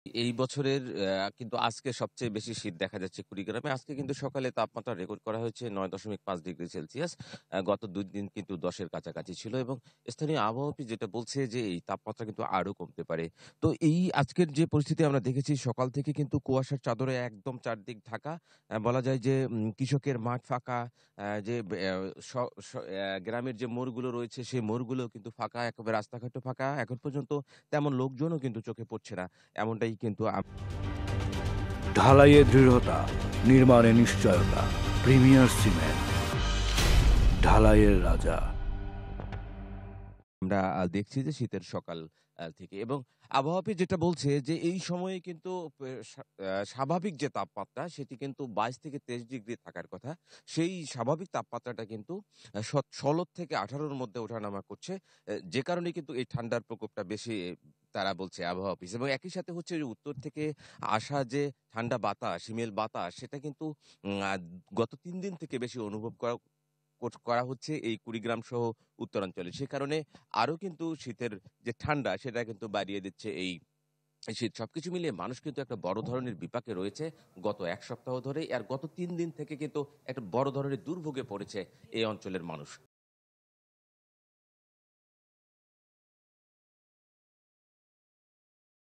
এই বছরের কিন্তু আজকে সবচেয়ে বেশি শীত দেখা যাচ্ছে কুড়িগ্রামে। আজকে কিন্তু সকালে তাপমাত্রা রেকর্ড করা হয়েছে ৯.৫ ডিগ্রি সেলসিয়াস। গত ২ দিন কিন্তু ১০ এর কাছাকাছি ছিল এবং স্থানীয় আবহাওয়া অফিস যেটা বলছে যে এই তাপমাত্রা কিন্তু আরো কমতে পারে। তো এই আজকের যে পরিস্থিতি আমরা দেখেছি সকাল থেকে কিন্তু কুয়াশার চাদরে একদম চারদিক ঢাকা। বলা যায় যে কৃষকের মাঠ ফাঁকা, যে স স গ্রামের যে মোড়গুলো রয়েছে সেই মোড়গুলোও কিন্তু ফাঁকা, একেবারে রাস্তাঘাটও ফাঁকা। এখন পর্যন্ত তেমন লোকজনও কিন্তু চোখে পড়ছে না। এমনটাই কিন্তু ঢালাইয়ে দৃঢ়তা, নির্মাণে নিশ্চয়তা। প্রিমিয়ার সিমেন্ট, ঢালাইয়ের রাজা। আমরা দেখছি যে শীতের সকাল থেকে এবং আবহাওয়া অফিস যেটা বলছে যে এই সময়ে কিন্তু স্বাভাবিক যে তাপমাত্রা সেটি কিন্তু ২২ থেকে ২৩ ডিগ্রি থাকার কথা। সেই স্বাভাবিক তাপমাত্রাটা কিন্তু ১৬ থেকে ১৮ র মধ্যে ওঠানামা করছে। যে কারণে কিন্তু এই ঠান্ডার প্রকোপটা বেশি তারা বলছে আবহাওয়া অফিস এবং একই সাথে হচ্ছে যে উত্তর থেকে আসা যে ঠান্ডা বাতাস, হিমেল বাতাস সেটা কিন্তু উম আ গত ৩ দিন থেকে বেশি অনুভব করা হচ্ছে এই কুড়িগ্রাম সহ উত্তরাঞ্চলে। সে কারণে আরো কিন্তু শীতের যে ঠান্ডা সেটা কিন্তু বাড়িয়ে দিচ্ছে এই শীত। সবকিছু মিলিয়ে মানুষ কিন্তু একটা বড় ধরনের বিপাকে রয়েছে গত ১ সপ্তাহ ধরেই। আর গত ৩ দিন থেকে কিন্তু একটা বড় ধরনের দুর্ভোগে পড়েছে এই অঞ্চলের মানুষ।